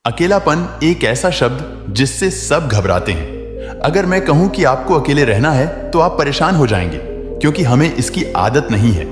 अकेलापन एक ऐसा शब्द जिससे सब घबराते हैं। अगर मैं कहूं कि आपको अकेले रहना है तो आप परेशान हो जाएंगे, क्योंकि हमें इसकी आदत नहीं है,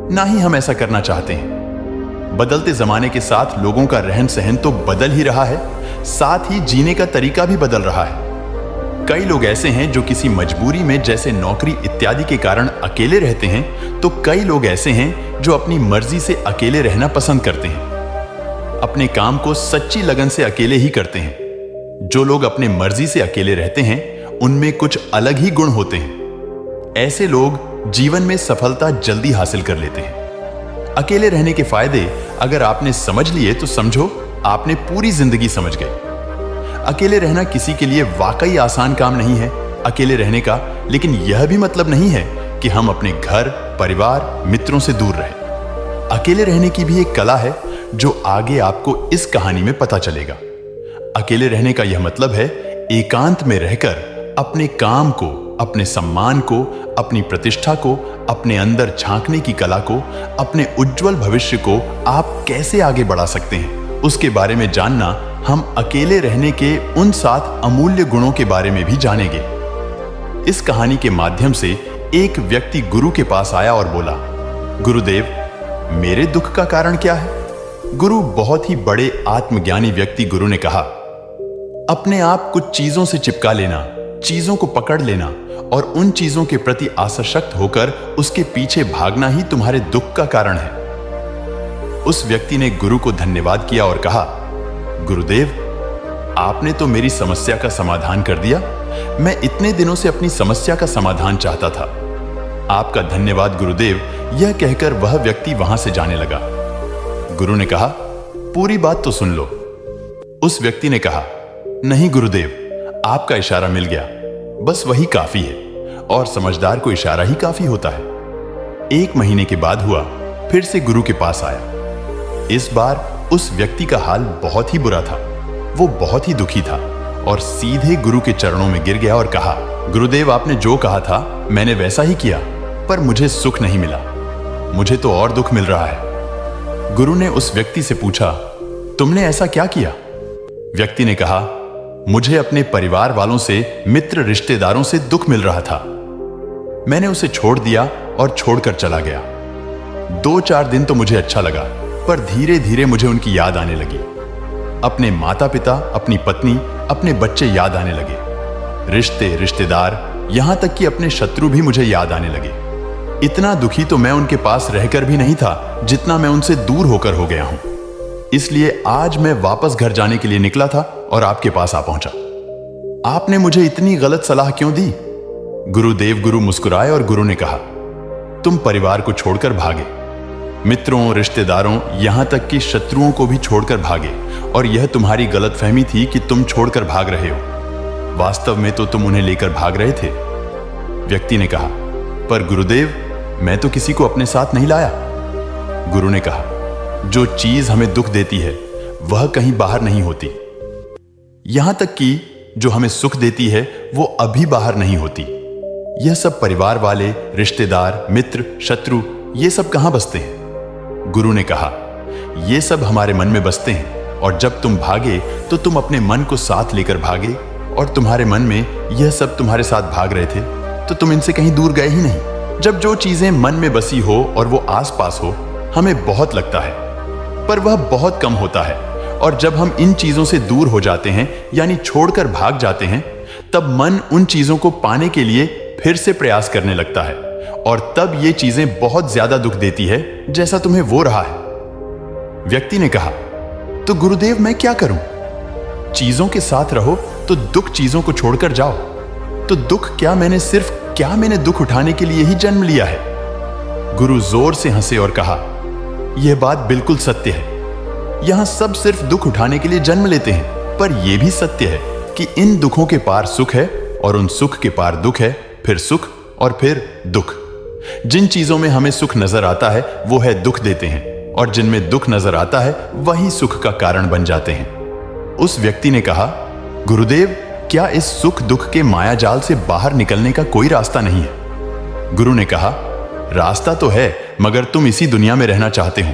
ना ही हम ऐसा करना चाहते हैं। बदलते जमाने के साथ लोगों का रहन सहन तो बदल ही रहा है, साथ ही जीने का तरीका भी बदल रहा है। कई लोग ऐसे हैं जो किसी मजबूरी में, जैसे नौकरी इत्यादि के कारण अकेले रहते हैं, तो कई लोग ऐसे हैं जो अपनी मर्जी से अकेले रहना पसंद करते हैं। अपने काम को सच्ची लगन से अकेले ही करते हैं। जो लोग अपने मर्जी से अकेले रहते हैं, उनमें कुछ अलग ही गुण होते हैं। ऐसे लोग जीवन में सफलता जल्दी हासिल कर लेते हैं। अकेले रहने के फायदे अगर आपने समझ लिए तो समझो आपने पूरी जिंदगी समझ गए। अकेले रहना किसी के लिए वाकई आसान काम नहीं है अकेले रहने का, लेकिन यह भी मतलब नहीं है कि हम अपने घर, परिवार, मित्रों से दूर रहें। अकेले रहने की भी एक कला है जो आगे आपको इस कहानी में पता चलेगा। अकेले रहने का यह मतलब है एकांत में रहकर अपने काम को, अपने सम्मान को, अपनी प्रतिष्ठा को, अपने अंदर झांकने की कला को, अपने उज्जवल भविष्य को आप कैसे आगे बढ़ा सकते हैं, उसके बारे में जानना। हम अकेले रहने के उन 7 अमूल्य गुणों के बारे में भी जानेंगे। इस कहानी के माध्यम से एक व्यक्ति गुरु के पास आया और बोला, गुरुदेव, मेरे दुख का कारण क्या है? गुरु, बहुत ही बड़े आत्मज्ञानी व्यक्ति गुरु ने कहा, अपने आप कुछ चीजों से चिपका लेना, चीजों को पकड़ लेना और उन चीजों के प्रति आसक्त होकर उसके पीछे भागना ही तुम्हारे दुख का कारण है। उस व्यक्ति ने गुरु को धन्यवाद किया और कहा, गुरुदेव, आपने तो मेरी समस्या का समाधान कर दिया। मैं इतने दिनों से अपनी समस्या का समाधान चाहता था। आपका धन्यवाद गुरुदेव। यह कहकर वह व्यक्ति वहां से जाने लगा। गुरु ने कहा, पूरी बात तो सुन लो। उस व्यक्ति ने कहा, नहीं गुरुदेव, आपका इशारा मिल गया, बस वही काफी है, और समझदार को इशारा ही काफी होता है। 1 महीने के बाद हुआ, फिर से गुरु के पास आया। इस बार उस व्यक्ति का हाल बहुत ही बुरा था। वो बहुत ही दुखी था और सीधे गुरु के चरणों में गिर गया और कहा, गुरुदेव, आपने जो कहा था मैंने वैसा ही किया, पर मुझे सुख नहीं मिला, मुझे तो और दुख मिल रहा है। गुरु ने उस व्यक्ति से पूछा, तुमने ऐसा क्या किया? व्यक्ति ने कहा, मुझे अपने परिवार वालों से, मित्र रिश्तेदारों से दुख मिल रहा था। मैंने उसे छोड़ दिया और छोड़कर चला गया। 2-4 दिन तो मुझे अच्छा लगा, पर धीरे धीरे मुझे उनकी याद आने लगी। अपने माता पिता, अपनी पत्नी, अपने बच्चे याद आने लगे। रिश्ते, रिश्तेदार, यहां तक कि अपने शत्रु भी मुझे याद आने लगे। इतना दुखी तो मैं उनके पास रहकर भी नहीं था जितना मैं उनसे दूर होकर हो गया हूं। इसलिए आज मैं वापस घर जाने के लिए निकला था और आपके पास आ पहुंचा। आपने मुझे इतनी गलत सलाह क्यों दी? गुरुदेव गुरु मुस्कुराए और गुरु ने कहा, तुम परिवार को छोड़कर भागे, मित्रों, रिश्तेदारों, यहां तक कि शत्रुओं को भी छोड़कर भागे, और यह तुम्हारी गलतफहमी थी कि तुम छोड़कर भाग रहे हो। वास्तव में तो तुम उन्हें लेकर भाग रहे थे। व्यक्ति ने कहा, पर गुरुदेव, मैं तो किसी को अपने साथ नहीं लाया। गुरु ने कहा, जो चीज हमें दुख देती है वह कहीं बाहर नहीं होती, यहां तक कि जो हमें सुख देती है वो अभी बाहर नहीं होती। यह सब परिवार वाले, रिश्तेदार, मित्र, शत्रु, ये सब कहां बसते हैं? गुरु ने कहा, ये सब हमारे मन में बसते हैं, और जब तुम भागे तो तुम अपने मन को साथ लेकर भागे, और तुम्हारे मन में यह सब तुम्हारे साथ भाग रहे थे तो तुम इनसे कहीं दूर गए ही नहीं। जब जो चीजें मन में बसी हो और वो आसपास हो, हमें बहुत लगता है, पर वह बहुत कम होता है। और जब हम इन चीजों से दूर हो जाते हैं, यानी छोड़कर भाग जाते हैं, तब मन उन चीजों को पाने के लिए फिर से प्रयास करने लगता है, और तब ये चीजें बहुत ज्यादा दुख देती है, जैसा तुम्हें वो रहा है। व्यक्ति ने कहा, तो गुरुदेव, मैं क्या करूं? चीजों के साथ रहो तो दुख चीजों को छोड़कर जाओ। तो दुख क्या, मैंने दुख उठाने के लिए ही जन्म लिया है? गुरु जोर से हंसे और कहा, यह बात बिल्कुल सत्य है। यहां सब सिर्फ दुख उठाने के लिए जन्म लेते हैं, पर यह भी सत्य है कि इन दुखों के पार सुख है, और उन सुख के पार दुख है, फिर सुख और फिर दुख। जिन चीजों में हमें सुख नजर आता है वो है दुख देते हैं, और जिनमें दुख नजर आता है वही सुख का कारण बन जाते हैं। उस व्यक्ति ने कहा, गुरुदेव, क्या इस सुख दुख के माया जाल से बाहर निकलने का कोई रास्ता नहीं है? गुरु ने कहा, रास्ता तो है, मगर तुम इसी दुनिया में रहना चाहते हो,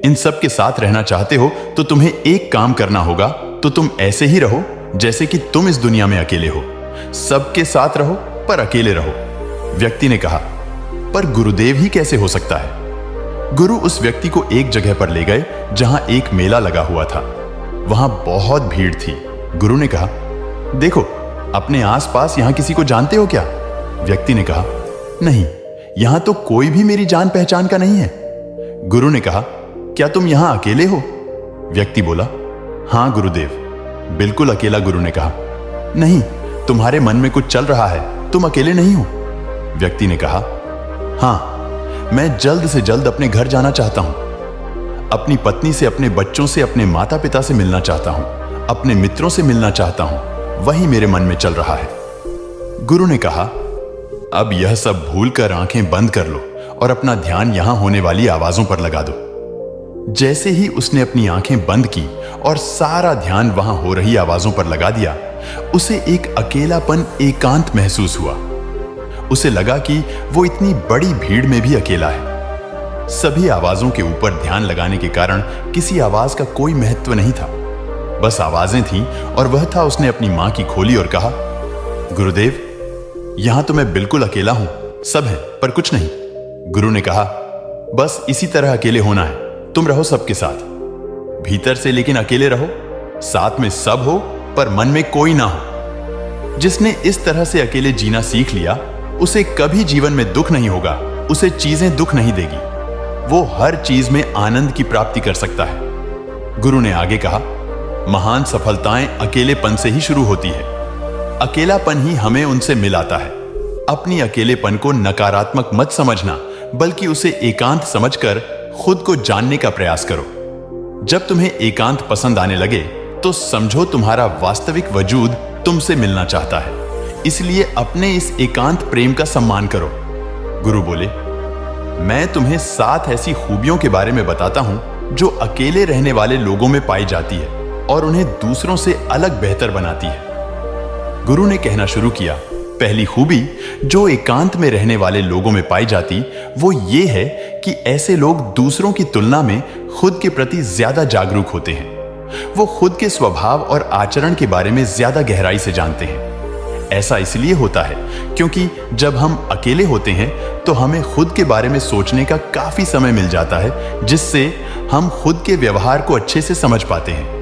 इन सब के साथ रहना चाहते हो, तो तुम्हें एक काम करना होगा, तो तुम ऐसे ही रहो जैसे कि तुम इस दुनिया में अकेले हो। सबके साथ रहो पर अकेले रहो। व्यक्ति ने कहा, पर गुरुदेव ही कैसे हो सकता है? गुरु उस व्यक्ति को एक जगह पर ले गए जहां एक मेला लगा हुआ था। वहां बहुत भीड़ थी। गुरु ने कहा, देखो, अपने आसपास यहां किसी को जानते हो क्या? व्यक्ति ने कहा, नहीं, यहां तो कोई भी मेरी जान पहचान का नहीं है। गुरु ने कहा, क्या तुम यहां अकेले हो? व्यक्ति बोला, हां गुरुदेव, बिल्कुल अकेला। गुरु ने कहा, नहीं, तुम्हारे मन में कुछ चल रहा है, तुम अकेले नहीं हो। व्यक्ति ने कहा, हां, मैं जल्द से जल्द अपने घर जाना चाहता हूं। अपनी पत्नी से, अपने बच्चों से, अपने माता पिता से मिलना चाहता हूं, अपने मित्रों से मिलना चाहता हूं, वही मेरे मन में चल रहा है। गुरु ने कहा, अब यह सब भूलकर आंखें बंद कर लो और अपना ध्यान यहां होने वाली आवाजों पर लगा दो। जैसे ही उसने अपनी आंखें बंद की और सारा ध्यान वहां हो रही आवाजों पर लगा दिया, उसे एक अकेलापन, एकांत महसूस हुआ। उसे लगा कि वो इतनी बड़ी भीड़ में भी अकेला है। सभी आवाजों के ऊपर ध्यान लगाने के कारण किसी आवाज का कोई महत्व नहीं था, बस आवाजें थीं और वह था। उसने अपनी मां की खोली और कहा, गुरुदेव, यहां तो मैं बिल्कुल अकेला हूं, सब है पर कुछ नहीं। गुरु ने कहा, बस इसी तरह अकेले होना है, तुम रहो सबके साथ, भीतर से लेकिन अकेले रहो, साथ में सब हो पर मन में कोई ना हो। जिसने इस तरह से अकेले जीना सीख लिया, उसे कभी जीवन में दुख नहीं होगा, उसे चीजें दुख नहीं देगी, वो हर चीज में आनंद की प्राप्ति कर सकता है। गुरु ने आगे कहा, महान सफलताएं अकेलेपन से ही शुरू होती है। अकेलापन ही हमें उनसे मिलाता है। अपनी अकेलेपन को नकारात्मक मत समझना, बल्कि उसे एकांत समझकर खुद को जानने का प्रयास करो। जब तुम्हें एकांत पसंद आने लगे तो समझो तुम्हारा वास्तविक वजूद तुमसे मिलना चाहता है, इसलिए अपने इस एकांत प्रेम का सम्मान करो। गुरु बोले, मैं तुम्हें 7 ऐसी खूबियों के बारे में बताता हूं जो अकेले रहने वाले लोगों में पाई जाती है और उन्हें दूसरों से अलग बेहतर बनाती है। गुरु ने कहना शुरू किया, पहली खूबी जो एकांत में रहने वाले लोगों में पाई जाती वो ये है कि ऐसे लोग दूसरों की तुलना में खुद के प्रति ज्यादा जागरूक होते हैं। वो खुद के स्वभाव और आचरण के बारे में ज्यादा गहराई से जानते हैं। ऐसा इसलिए होता है क्योंकि जब हम अकेले होते हैं तो हमें खुद के बारे में सोचने का काफी समय मिल जाता है, जिससे हम खुद के व्यवहार को अच्छे से समझ पाते हैं।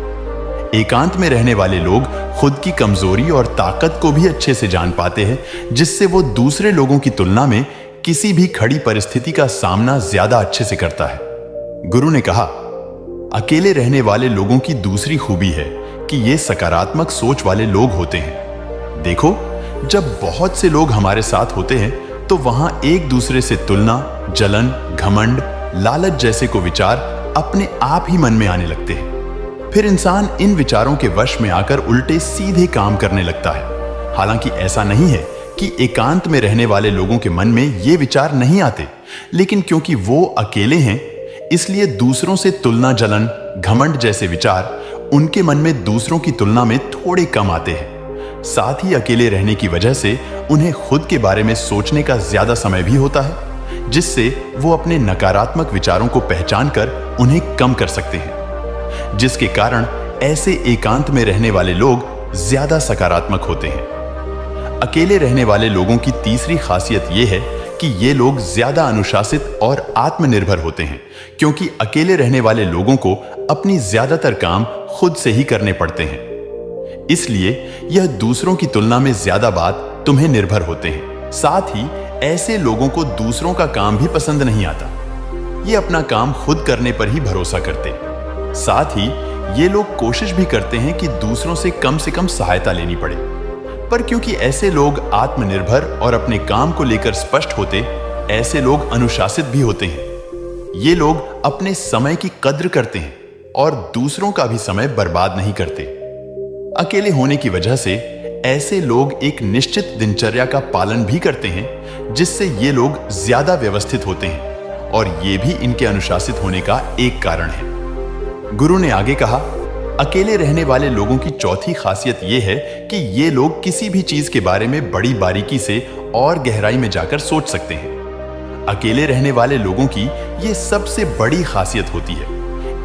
एकांत में रहने वाले लोग खुद की कमजोरी और ताकत को भी अच्छे से जान पाते हैं, जिससे वो दूसरे लोगों की तुलना में किसी भी खड़ी परिस्थिति का सामना ज्यादा अच्छे से करता है। गुरु ने कहा, अकेले रहने वाले लोगों की दूसरी खूबी है कि ये सकारात्मक सोच वाले लोग होते हैं। देखो, जब बहुत से लोग हमारे साथ होते हैं तो वहां एक दूसरे से तुलना, जलन, घमंड, लालच जैसे को विचार अपने आप ही मन में आने लगते हैं। फिर इंसान इन विचारों के वश में आकर उल्टे सीधे काम करने लगता है। हालांकि ऐसा नहीं है कि एकांत में रहने वाले लोगों के मन में ये विचार नहीं आते, लेकिन क्योंकि वो अकेले हैं इसलिए दूसरों से तुलना, जलन, घमंड जैसे विचार उनके मन में दूसरों की तुलना में थोड़े कम आते हैं। साथ ही अकेले रहने की वजह से उन्हें खुद के बारे में सोचने का ज्यादा समय भी होता है, जिससे वो अपने नकारात्मक विचारों को पहचान कर उन्हें कम कर सकते हैं, जिसके कारण ऐसे एकांत में रहने वाले लोग ज्यादा सकारात्मक होते हैं। अकेले रहने वाले लोगों की तीसरी खासियत यह है कि ये लोग ज्यादा अनुशासित और आत्मनिर्भर होते हैं, क्योंकि अकेले रहने वाले लोगों को अपनी ज्यादातर काम खुद से ही करने पड़ते हैं। इसलिए यह दूसरों की तुलना में ज्यादा बात तुम्हें निर्भर होते हैं। साथ ही ऐसे लोगों को दूसरों का काम भी पसंद नहीं आता। ये अपना काम खुद करने पर ही भरोसा करते हैं। साथ ही ये लोग कोशिश भी करते हैं कि दूसरों से कम सहायता लेनी पड़े। पर क्योंकि ऐसे लोग आत्मनिर्भर और अपने काम को लेकर स्पष्ट होते, ऐसे लोग अनुशासित भी होते हैं। ये लोग अपने समय की कद्र करते हैं और दूसरों का भी समय बर्बाद नहीं करते। अकेले होने की वजह से ऐसे लोग एक निश्चित दिनचर्या का पालन भी करते हैं, जिससे ये लोग ज्यादा व्यवस्थित होते हैं और ये भी इनके अनुशासित होने का एक कारण है। गुरु ने आगे कहा, अकेले रहने वाले लोगों की चौथी खासियत यह है कि ये लोग किसी भी चीज के बारे में बड़ी बारीकी से और गहराई में जाकर सोच सकते हैं। अकेले रहने वाले लोगों की ये सबसे बड़ी खासियत होती है।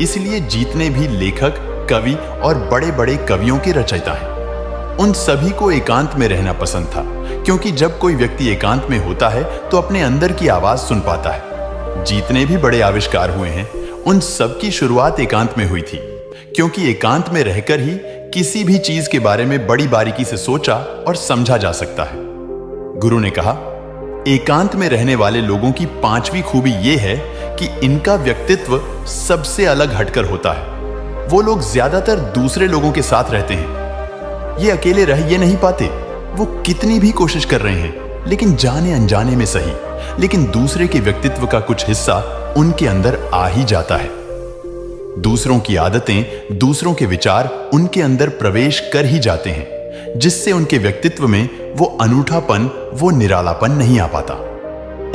इसलिए जितने भी लेखक, कवि और बड़े बड़े कवियों के रचयिता हैं। उन सभी को एकांत में रहना पसंद था, क्योंकि जब कोई व्यक्ति एकांत में होता है तो अपने अंदर की आवाज सुन पाता है। जितने भी बड़े आविष्कार हुए हैं, उन सब की शुरुआत एकांत में हुई थी, क्योंकि एकांत में रहकर ही किसी भी चीज के बारे में बड़ी बारीकी से सोचा और समझा जा सकता है। गुरु ने कहा, एकांत में रहने वाले लोगों की पांचवी खूबी यह है कि इनका व्यक्तित्व सबसे अलग हटकर होता है। वो लोग ज्यादातर दूसरे लोगों के साथ रहते हैं। ये अकेले रह ये नहीं पाते। वो कितनी भी कोशिश कर रहे हैं, लेकिन जाने अनजाने में सही, लेकिन दूसरे के व्यक्तित्व का कुछ हिस्सा उनके अंदर आ ही जाता है। दूसरों की आदतें, दूसरों के विचार उनके अंदर प्रवेश कर ही जाते हैं, जिससे उनके व्यक्तित्व में वो अनूठापन, वो निरालापन नहीं आ पाता।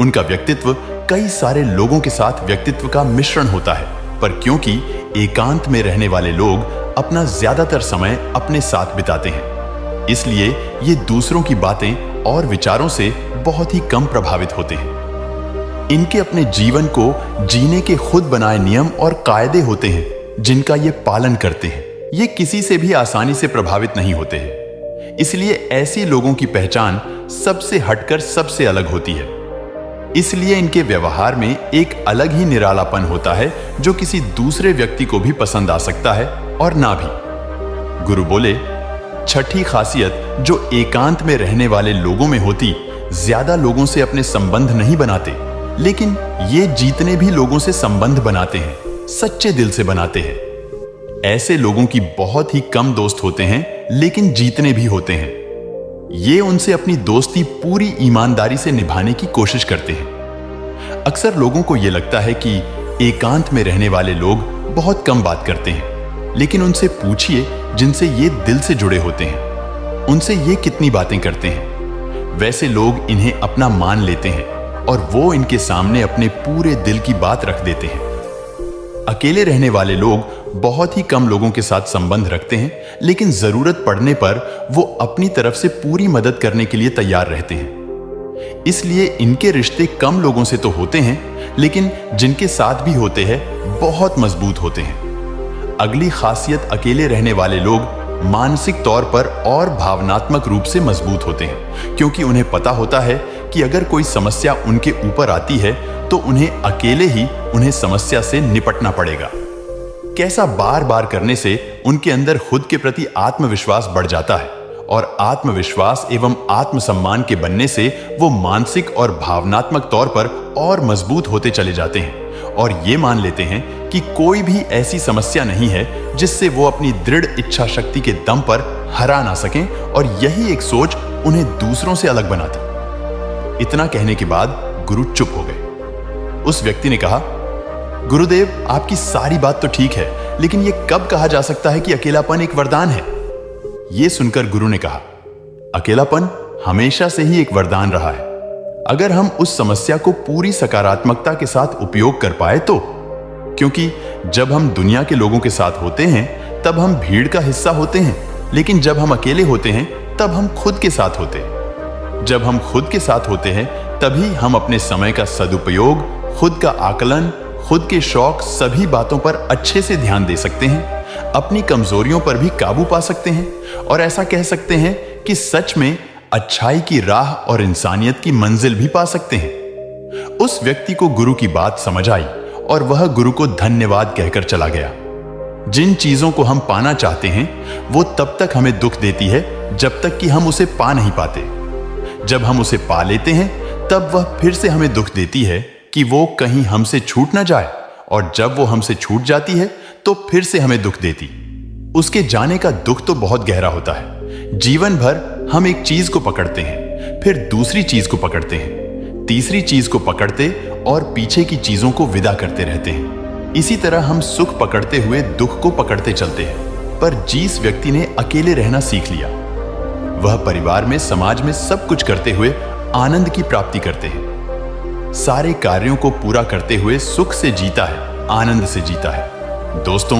उनका व्यक्तित्व कई सारे लोगों के साथ व्यक्तित्व का मिश्रण होता है, पर क्योंकि एकांत में रहने वाले लोग अपना ज्यादातर समय अपने साथ बिताते हैं, इसलिए ये दूसरों की बातें और विचारों से बहुत ही कम प्रभावित होते हैं। इनके अपने जीवन को जीने के खुद बनाए नियम और कायदे होते हैं, जिनका ये पालन करते हैं। ये किसी से भी आसानी से प्रभावित नहीं होते हैं, इसलिए ऐसे लोगों की पहचान सबसे हटकर सबसे अलग होती है। इसलिए इनके व्यवहार में एक अलग ही निरालापन होता है, जो किसी दूसरे व्यक्ति को भी पसंद आ सकता है और ना भी। गुरु बोले, छठी खासियत जो एकांत में रहने वाले लोगों में होती, ज्यादा लोगों से अपने संबंध नहीं बनाते, लेकिन ये जितने भी लोगों से संबंध बनाते हैं, सच्चे दिल से बनाते हैं। ऐसे लोगों की बहुत ही कम दोस्त होते हैं, लेकिन जितने भी होते हैं, ये उनसे अपनी दोस्ती पूरी ईमानदारी से निभाने की कोशिश करते हैं। अक्सर लोगों को यह लगता है कि एकांत में रहने वाले लोग बहुत कम बात करते हैं, लेकिन उनसे पूछिए जिनसे ये दिल से जुड़े होते हैं, उनसे ये कितनी बातें करते हैं। वैसे लोग इन्हें अपना मान लेते हैं और वो इनके सामने अपने पूरे दिल की बात रख देते हैं। अकेले रहने वाले लोग बहुत ही कम लोगों के साथ संबंध रखते हैं, लेकिन जरूरत पड़ने पर वो अपनी तरफ से पूरी मदद करने के लिए तैयार रहते हैं। इसलिए इनके रिश्ते कम लोगों से तो होते हैं, लेकिन जिनके साथ भी होते हैं बहुत मजबूत होते हैं। अगली खासियत, अकेले रहने वाले लोग मानसिक तौर पर और भावनात्मक रूप से मजबूत होते हैं, क्योंकि उन्हें पता होता है कि अगर कोई समस्या उनके ऊपर आती है तो उन्हें अकेले ही उन्हें समस्या से निपटना पड़ेगा। कैसा बार बार करने से उनके अंदर खुद के प्रति आत्मविश्वास बढ़ जाता है, और आत्मविश्वास एवं आत्मसम्मान के बनने से वो मानसिक और भावनात्मक तौर पर और मजबूत होते चले जाते हैं, और ये मान लेते हैं कि कोई भी ऐसी समस्या नहीं है जिससे वो अपनी दृढ़ इच्छा शक्ति के दम पर हरा ना सकें, और यही एक सोच उन्हें दूसरों से अलग बनाती। इतना कहने के बाद गुरु चुप हो गए। उस व्यक्ति ने कहा, गुरुदेव, आपकी सारी बात तो ठीक है, लेकिन यह कब कहा जा सकता है कि अकेलापन एक वरदान है? यह सुनकर गुरु ने कहा, अकेलापन हमेशा से ही एक वरदान रहा है, अगर हम उस समस्या को पूरी सकारात्मकता के साथ उपयोग कर पाए तो। क्योंकि जब हम दुनिया के लोगों के साथ होते हैं तब हम भीड़ का हिस्सा होते हैं, लेकिन जब हम अकेले होते हैं तब हम खुद के साथ होते हैं। जब हम खुद के साथ होते हैं तभी हम अपने समय का सदुपयोग, खुद का आकलन, खुद के शौक, सभी बातों पर अच्छे से ध्यान दे सकते हैं, अपनी कमजोरियों पर भी काबू पा सकते हैं, और ऐसा कह सकते हैं कि सच में अच्छाई की राह और इंसानियत की मंजिल भी पा सकते हैं। उस व्यक्ति को गुरु की बात समझ आई और वह गुरु को धन्यवाद कहकर चला गया। जिन चीजों को हम पाना चाहते हैं वो तब तक हमें दुख देती है जब तक कि हम उसे पा नहीं पाते। जब हम उसे पा लेते हैं तब वह फिर से हमें दुख देती है कि वो कहीं हमसे छूट ना जाए, और जब वो हमसे छूट जाती है तो फिर से हमें दुख देती। उसके जाने का दुख तो बहुत गहरा होता है। जीवन भर हम एक चीज को पकड़ते हैं, फिर दूसरी चीज को पकड़ते हैं, तीसरी चीज को पकड़ते और पीछे की चीजों को विदा करते रहते हैं। इसी तरह हम सुख पकड़ते हुए दुख को पकड़ते चलते हैं। पर जिस व्यक्ति ने अकेले रहना सीख लिया, वह परिवार में, समाज में सब कुछ करते हुए आनंद की प्राप्ति करते हैं। सारे कार्यों को पूरा करते हुए सुख से जीता है, आनंद से जीता है। दोस्तों,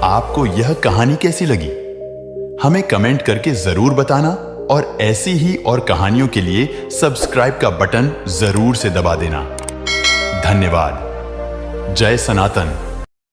आपको यह कहानी कैसी लगी? हमें कमेंट करके जरूर बताना, और ऐसी ही और कहानियों के लिए सब्सक्राइब का बटन जरूर से दबा देना। धन्यवाद। जय सनातन।